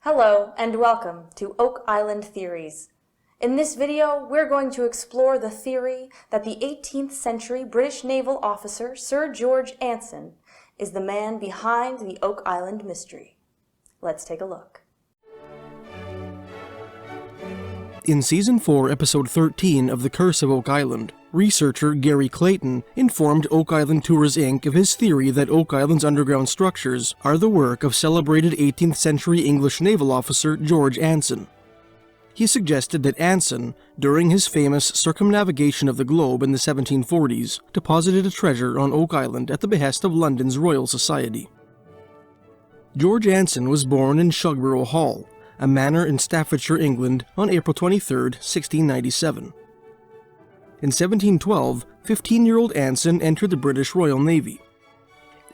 Hello and welcome to Oak Island Theories. In this video, we're going to explore the theory that the 18th century British naval officer Sir George Anson is the man behind the Oak Island mystery. Let's take a look. In Season 4, Episode 13 of The Curse of Oak Island, researcher Gary Clayton informed Oak Island Tours Inc. of his theory that Oak Island's underground structures are the work of celebrated 18th century English naval officer George Anson. He suggested that Anson, during his famous circumnavigation of the globe in the 1740s, deposited a treasure on Oak Island at the behest of London's Royal Society. George Anson was born in Shugborough Hall, a manor in Staffordshire, England, on April 23, 1697. In 1712, 15-year-old Anson entered the British Royal Navy.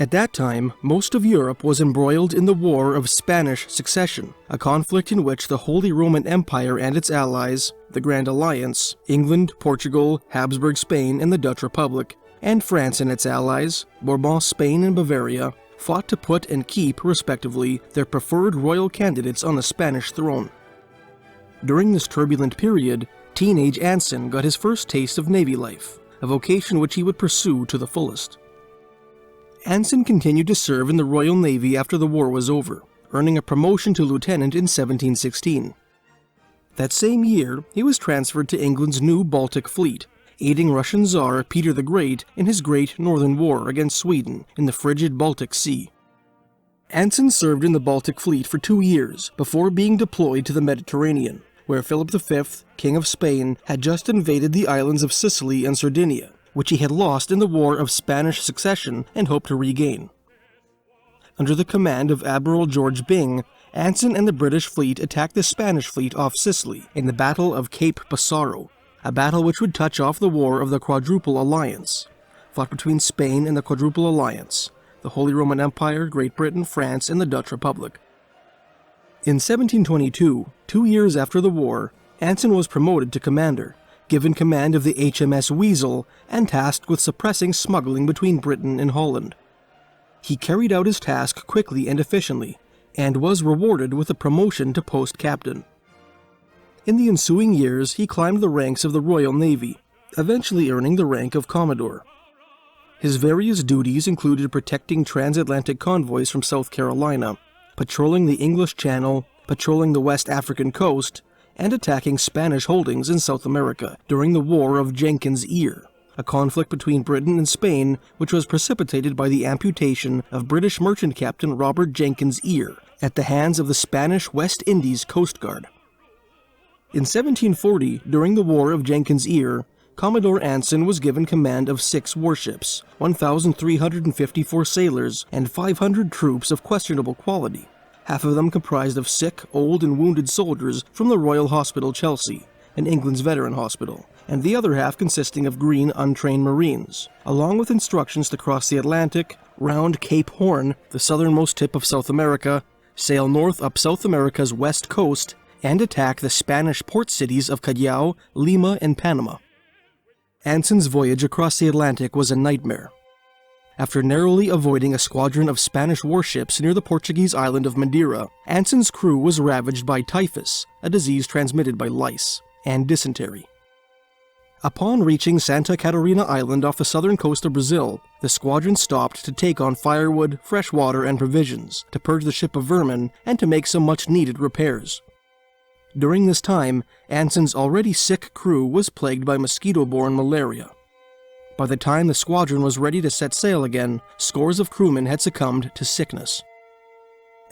At that time, most of Europe was embroiled in the War of Spanish Succession, a conflict in which the Holy Roman Empire and its allies, the Grand Alliance, England, Portugal, Habsburg Spain, and the Dutch Republic, and France and its allies, Bourbon Spain and Bavaria, fought to put and keep, respectively, their preferred royal candidates on the Spanish throne. During this turbulent period, teenage Anson got his first taste of Navy life, a vocation which he would pursue to the fullest. Anson continued to serve in the Royal Navy after the war was over, earning a promotion to lieutenant in 1716. That same year, he was transferred to England's new Baltic Fleet, aiding Russian Tsar Peter the Great in his Great Northern War against Sweden in the frigid Baltic Sea. Anson served in the Baltic Fleet for 2 years before being deployed to the Mediterranean, where Philip V, King of Spain, had just invaded the islands of Sicily and Sardinia, which he had lost in the War of Spanish Succession and hoped to regain. Under the command of Admiral George Byng, Anson and the British fleet attacked the Spanish fleet off Sicily in the Battle of Cape Passaro, a battle which would touch off the War of the Quadruple Alliance, fought between Spain and the Quadruple Alliance, the Holy Roman Empire, Great Britain, France, and the Dutch Republic. In 1722, 2 years after the war, Anson was promoted to commander, given command of the HMS Weasel, and tasked with suppressing smuggling between Britain and Holland. He carried out his task quickly and efficiently, and was rewarded with a promotion to post captain. In the ensuing years, he climbed the ranks of the Royal Navy, eventually earning the rank of Commodore. His various duties included protecting transatlantic convoys from South Carolina, patrolling the English Channel, patrolling the West African coast, and attacking Spanish holdings in South America during the War of Jenkins' Ear, a conflict between Britain and Spain which was precipitated by the amputation of British merchant captain Robert Jenkins' Ear at the hands of the Spanish West Indies Coast Guard. In 1740, during the War of Jenkins' Ear, Commodore Anson was given command of 6 warships, 1,354 sailors, and 500 troops of questionable quality, half of them comprised of sick, old, and wounded soldiers from the Royal Hospital Chelsea, and England's veteran hospital, and the other half consisting of green, untrained Marines, along with instructions to cross the Atlantic, round Cape Horn, the southernmost tip of South America, sail north up South America's west coast, and attack the Spanish port cities of Callao, Lima, and Panama. Anson's voyage across the Atlantic was a nightmare. After narrowly avoiding a squadron of Spanish warships near the Portuguese island of Madeira, Anson's crew was ravaged by typhus, a disease transmitted by lice, and dysentery. Upon reaching Santa Catarina Island off the southern coast of Brazil, the squadron stopped to take on firewood, fresh water, and provisions, to purge the ship of vermin, and to make some much-needed repairs. During this time, Anson's already sick crew was plagued by mosquito-borne malaria. By the time the squadron was ready to set sail again, scores of crewmen had succumbed to sickness.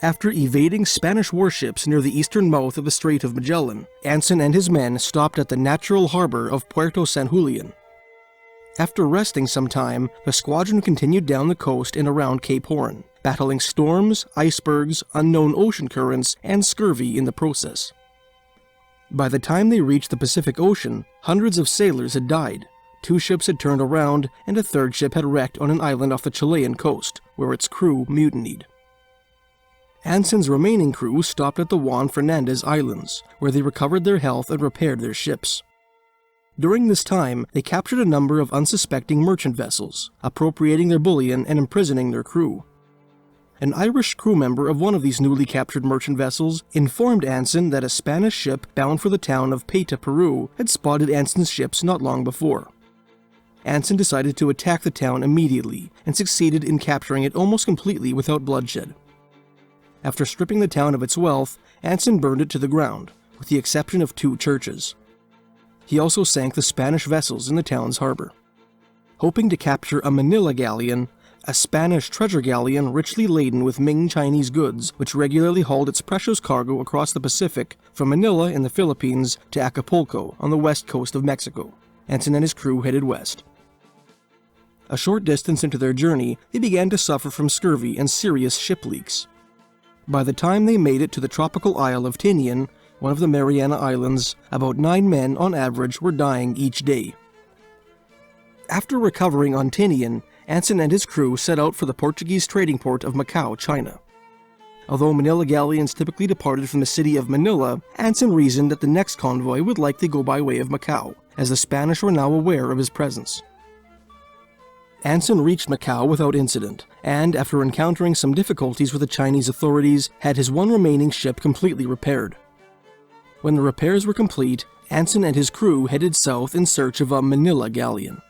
After evading Spanish warships near the eastern mouth of the Strait of Magellan, Anson and his men stopped at the natural harbor of Puerto San Julian. After resting some time, the squadron continued down the coast and around Cape Horn, battling storms, icebergs, unknown ocean currents, and scurvy in the process. By the time they reached the Pacific Ocean, hundreds of sailors had died. 2 ships had turned around, and a 3rd ship had wrecked on an island off the Chilean coast, where its crew mutinied. Anson's remaining crew stopped at the Juan Fernandez Islands, where they recovered their health and repaired their ships. During this time, they captured a number of unsuspecting merchant vessels, appropriating their bullion and imprisoning their crew. An Irish crew member of one of these newly captured merchant vessels informed Anson that a Spanish ship bound for the town of Paita, Peru, had spotted Anson's ships not long before. Anson decided to attack the town immediately and succeeded in capturing it almost completely without bloodshed. After stripping the town of its wealth, Anson burned it to the ground, with the exception of 2 churches. He also sank the Spanish vessels in the town's harbor. Hoping to capture a Manila galleon, a Spanish treasure galleon richly laden with Ming Chinese goods which regularly hauled its precious cargo across the Pacific from Manila in the Philippines to Acapulco on the west coast of Mexico, Anson and his crew headed west. A short distance into their journey, they began to suffer from scurvy and serious ship leaks. By the time they made it to the tropical isle of Tinian, one of the Mariana Islands, about 9 men on average were dying each day. After recovering on Tinian, Anson and his crew set out for the Portuguese trading port of Macau, China. Although Manila galleons typically departed from the city of Manila, Anson reasoned that the next convoy would likely go by way of Macau, as the Spanish were now aware of his presence. Anson reached Macau without incident, and after encountering some difficulties with the Chinese authorities, had his one remaining ship completely repaired. When the repairs were complete, Anson and his crew headed south in search of a Manila galleon.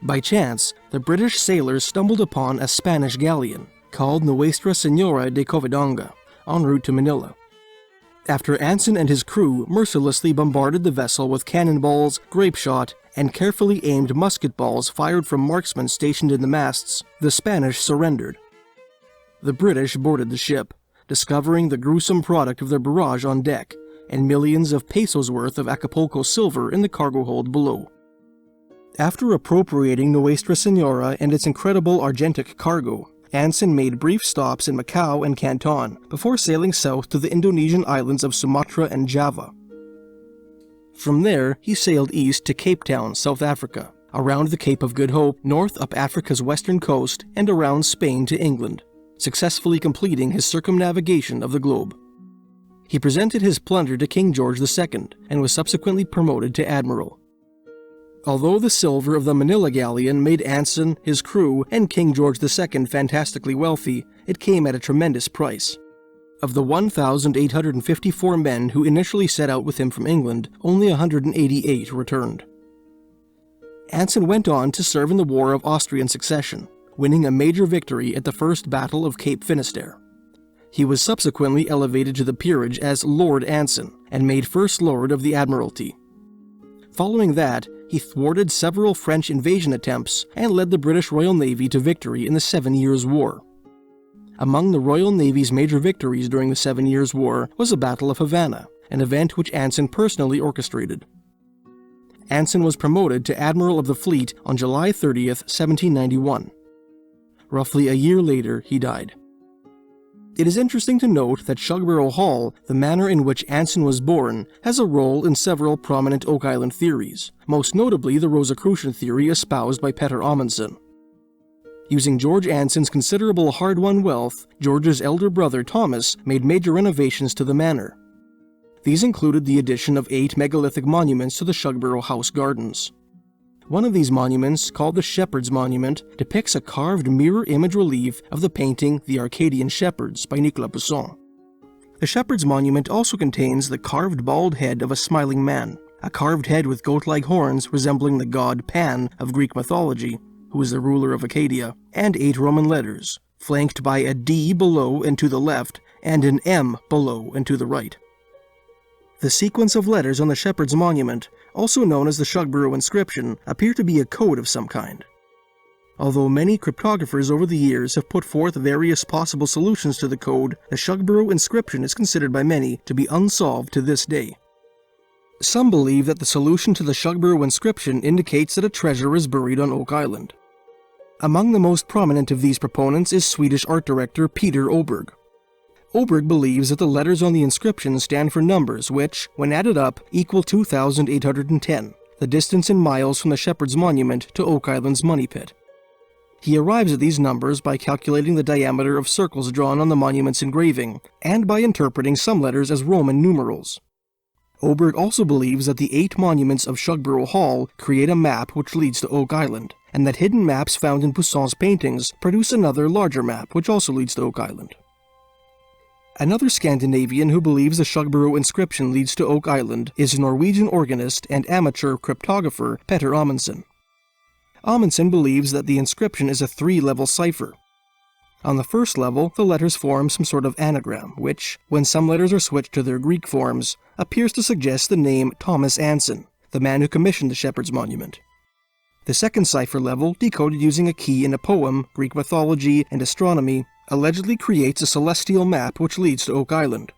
By chance, the British sailors stumbled upon a Spanish galleon, called Nuestra Señora de Covadonga, en route to Manila. After Anson and his crew mercilessly bombarded the vessel with cannonballs, grape shot, and carefully aimed musket balls fired from marksmen stationed in the masts, the Spanish surrendered. The British boarded the ship, discovering the gruesome product of their barrage on deck, and millions of pesos worth of Acapulco silver in the cargo hold below. After appropriating Nuestra Señora and its incredible argentic cargo, Anson made brief stops in Macau and Canton before sailing south to the Indonesian islands of Sumatra and Java. From there, he sailed east to Cape Town, South Africa, around the Cape of Good Hope, north up Africa's western coast, and around Spain to England, successfully completing his circumnavigation of the globe. He presented his plunder to King George II and was subsequently promoted to admiral. Although the silver of the Manila galleon made Anson, his crew, and King George II fantastically wealthy, it came at a tremendous price. Of the 1,854 men who initially set out with him from England, only 188 returned. Anson went on to serve in the War of Austrian Succession, winning a major victory at the First Battle of Cape Finisterre. He was subsequently elevated to the peerage as Lord Anson and made First Lord of the Admiralty. Following that, he thwarted several French invasion attempts and led the British Royal Navy to victory in the 7 Years' War. Among the Royal Navy's major victories during the 7 Years' War was the Battle of Havana, an event which Anson personally orchestrated. Anson was promoted to Admiral of the Fleet on July 30th, 1791. Roughly a year later, he died. It is interesting to note that Shugborough Hall, the manor in which Anson was born, has a role in several prominent Oak Island theories, most notably the Rosicrucian theory espoused by Peter Amundsen. Using George Anson's considerable hard-won wealth, George's elder brother Thomas made major renovations to the manor. These included the addition of 8 megalithic monuments to the Shugborough House gardens. One of these monuments, called the Shepherd's Monument, depicts a carved mirror image relief of the painting The Arcadian Shepherds by Nicolas Poussin. The Shepherd's Monument also contains the carved bald head of a smiling man, a carved head with goat-like horns resembling the god Pan of Greek mythology, who is the ruler of Acadia, and 8 Roman letters, flanked by a D below and to the left, and an M below and to the right. The sequence of letters on the Shepherd's Monument, also known as the Shugborough Inscription, appear to be a code of some kind. Although many cryptographers over the years have put forth various possible solutions to the code, the Shugborough Inscription is considered by many to be unsolved to this day. Some believe that the solution to the Shugborough Inscription indicates that a treasure is buried on Oak Island. Among the most prominent of these proponents is Swedish art director Peter Oberg. Oberg believes that the letters on the inscription stand for numbers which, when added up, equal 2,810, the distance in miles from the Shepherd's Monument to Oak Island's money pit. He arrives at these numbers by calculating the diameter of circles drawn on the monument's engraving, and by interpreting some letters as Roman numerals. Oberg also believes that the 8 monuments of Shugborough Hall create a map which leads to Oak Island, and that hidden maps found in Poussin's paintings produce another larger map, which also leads to Oak Island. Another Scandinavian who believes the Shugborough Inscription leads to Oak Island is Norwegian organist and amateur cryptographer Petter Amundsen. Amundsen believes that the inscription is a 3-level cipher. On the first level, the letters form some sort of anagram, which, when some letters are switched to their Greek forms, appears to suggest the name Thomas Anson, the man who commissioned the Shepherd's Monument. The second cipher level, decoded using a key in a poem, Greek mythology, and astronomy, allegedly creates a celestial map which leads to Oak Island.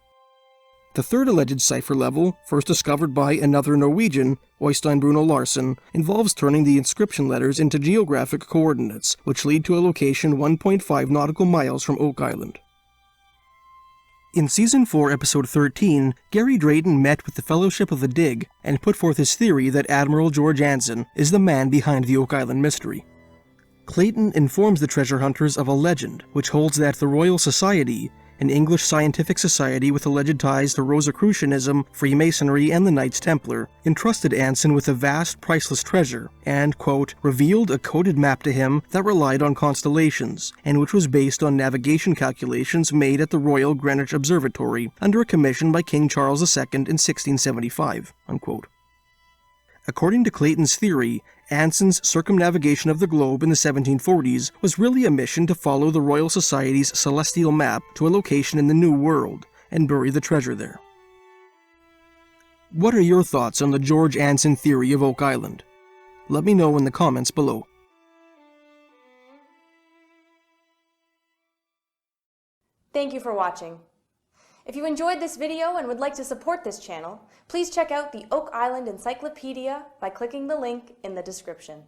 The third alleged cipher level, first discovered by another Norwegian, Øystein Bruno Larsen, involves turning the inscription letters into geographic coordinates, which lead to a location 1.5 nautical miles from Oak Island. In Season 4, Episode 13, Gary Drayton met with the Fellowship of the Dig and put forth his theory that Admiral George Anson is the man behind the Oak Island mystery. Clayton informs the treasure hunters of a legend which holds that the Royal Society, an English scientific society with alleged ties to Rosicrucianism, Freemasonry, and the Knights Templar, entrusted Anson with a vast, priceless treasure and, quote, revealed a coded map to him that relied on constellations, and which was based on navigation calculations made at the Royal Greenwich Observatory under a commission by King Charles II in 1675, unquote. According to Clayton's theory, Anson's circumnavigation of the globe in the 1740s was really a mission to follow the Royal Society's celestial map to a location in the New World and bury the treasure there. What are your thoughts on the George Anson theory of Oak Island? Let me know in the comments below. Thank you for watching. If you enjoyed this video and would like to support this channel, please check out the Oak Island Encyclopedia by clicking the link in the description.